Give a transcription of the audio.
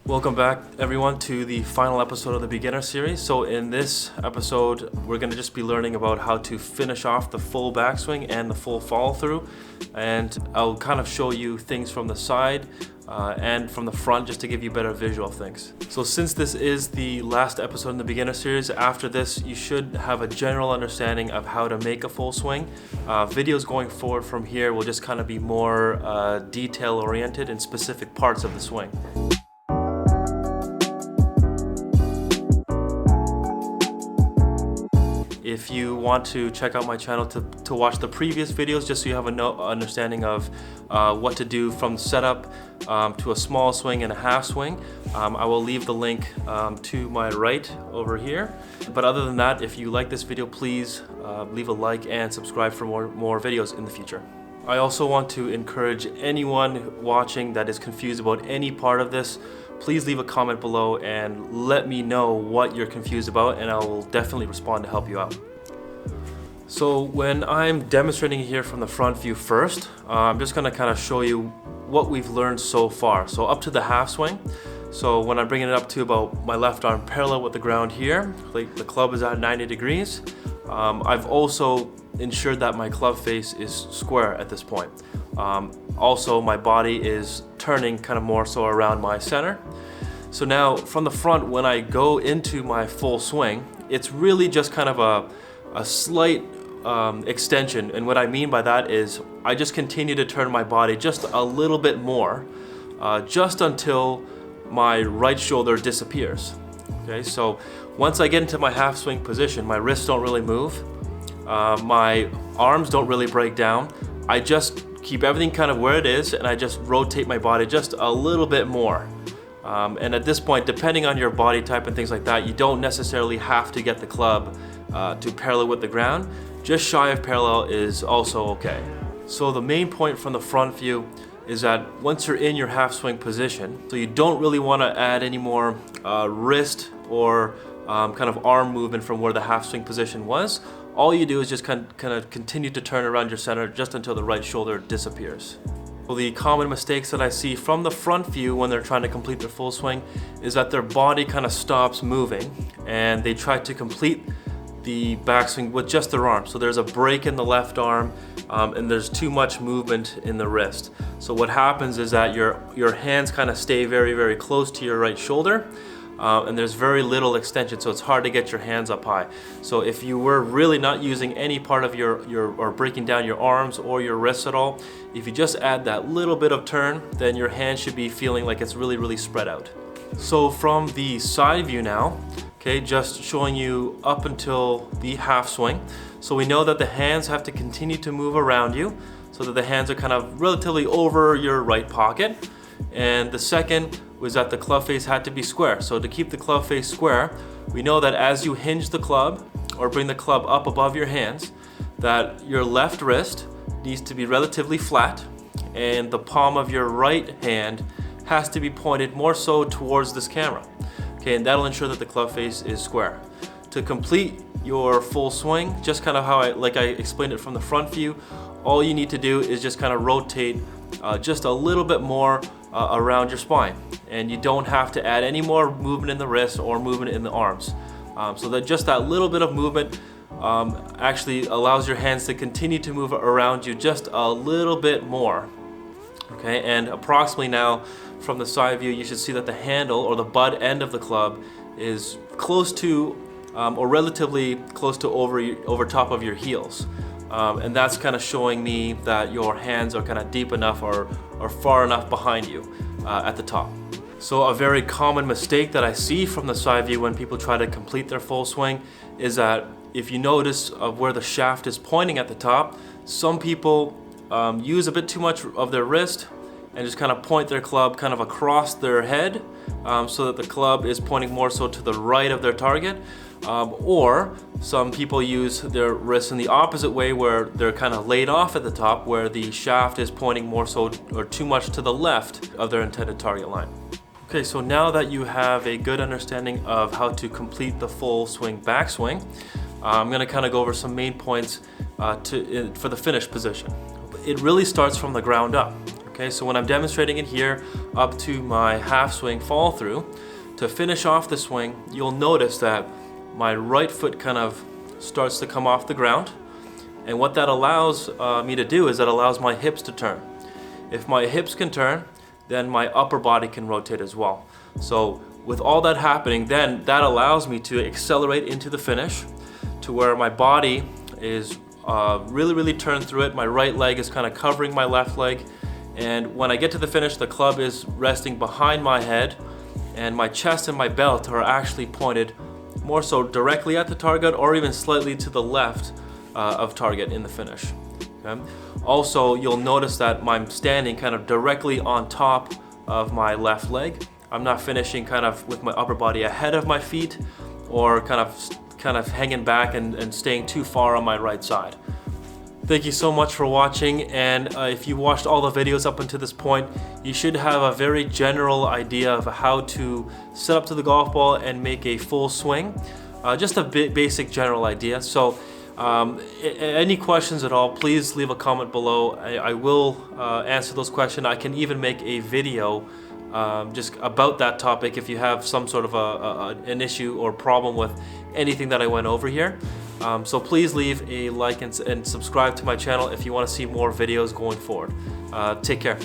Welcome back everyone to the final episode of the beginner series. So in this episode, we're going to just be learning about how to finish off the full backswing and the full follow through. And I'll kind of show you things from the side and from the front just to give you better visual things. So since this is the last episode in the beginner series, after this you should have a general understanding of how to make a full swing. Videos going forward from here will just kind of be more detail oriented in specific parts of the swing. If you want to check out my channel to watch the previous videos, just so you have an understanding of what to do from setup to a small swing and a half swing, I will leave the link to my right over here. But other than that, if you like this video, please leave a like and subscribe for more videos in the future. I also want to encourage anyone watching that is confused about any part of this, please leave a comment below and let me know what you're confused about, and I will definitely respond to help you out. So when I'm demonstrating here from the front view first, I'm just going to kind of show you what we've learned so far. So up to the half swing. So when I'm bringing it up to about my left arm parallel with the ground here, like the club is at 90 degrees. I've also ensured that my club face is square at this point. Also, my body is turning kind of more so around my center. So now from the front, when I go into my full swing, it's really just kind of a slight extension. And what I mean by that is I just continue to turn my body just a little bit more, just until my right shoulder disappears. Okay, so once I get into my half swing position, my wrists don't really move, my arms don't really break down. I just keep everything kind of where it is, and I just rotate my body just a little bit more. And at this point, depending on your body type and things like that, you don't necessarily have to get the club to parallel with the ground. Just shy of parallel is also okay. So the main point from the front view is that once you're in your half swing position, so you don't really want to add any more wrist or kind of arm movement from where the half swing position was. All you do is just kind of continue to turn around your center just until the right shoulder disappears. Well, the common mistakes that I see from the front view when they're trying to complete their full swing is that their body kind of stops moving and they try to complete the backswing with just their arm. So there's a break in the left arm and there's too much movement in the wrist. So what happens is that your hands kind of stay very, very close to your right shoulder. And there's very little extension, so it's hard to get your hands up high. So if you were really not using any part of or breaking down your arms or your wrists at all, if you just add that little bit of turn, then your hand should be feeling like it's really, really spread out. So from the side view now, okay, just showing you up until the half swing. So we know that the hands have to continue to move around you so that the hands are kind of relatively over your right pocket. And the second was that the club face had to be square. So to keep the club face square, we know that as you hinge the club or bring the club up above your hands, that your left wrist needs to be relatively flat and the palm of your right hand has to be pointed more so towards this camera. Okay, and that'll ensure that the club face is square. To complete your full swing, just kind of how I explained it from the front view, all you need to do is just kind of rotate just a little bit more around your spine, and you don't have to add any more movement in the wrists or movement in the arms. So that just that little bit of movement actually allows your hands to continue to move around you just a little bit more. Okay, and approximately now from the side view, you should see that the handle or the butt end of the club is close to or relatively close to over top of your heels. And that's kind of showing me that your hands are kind of deep enough or far enough behind you at the top. So a very common mistake that I see from the side view when people try to complete their full swing is that if you notice of where the shaft is pointing at the top, some people use a bit too much of their wrist and just kind of point their club kind of across their head so that the club is pointing more so to the right of their target. Or some people use their wrists in the opposite way where they're kind of laid off at the top where the shaft is pointing more so or too much to the left of their intended target line. Okay, so now that you have a good understanding of how to complete the full swing backswing, I'm going to kind of go over some main points for the finish position. It really starts from the ground up. Okay, so when I'm demonstrating it here up to my half swing follow through, to finish off the swing, you'll notice that my right foot kind of starts to come off the ground. And what that allows me to do is that allows my hips to turn. If my hips can turn, then my upper body can rotate as well. So with all that happening, then that allows me to accelerate into the finish to where my body is really turned through it. My right leg is kind of covering my left leg. And when I get to the finish, the club is resting behind my head, and my chest and my belt are actually pointed more so directly at the target or even slightly to the left of target in the finish. Okay? Also, you'll notice that I'm standing kind of directly on top of my left leg. I'm not finishing kind of with my upper body ahead of my feet or kind of hanging back and staying too far on my right side. Thank you so much for watching, and if you watched all the videos up until this point, you should have a very general idea of how to set up to the golf ball and make a full swing. Just a basic general idea. So any questions at all, please leave a comment below. I will answer those questions. I can even make a video just about that topic if you have some sort of an issue or problem with anything that I went over here. So please leave a like and subscribe to my channel if you want to see more videos going forward. Take care.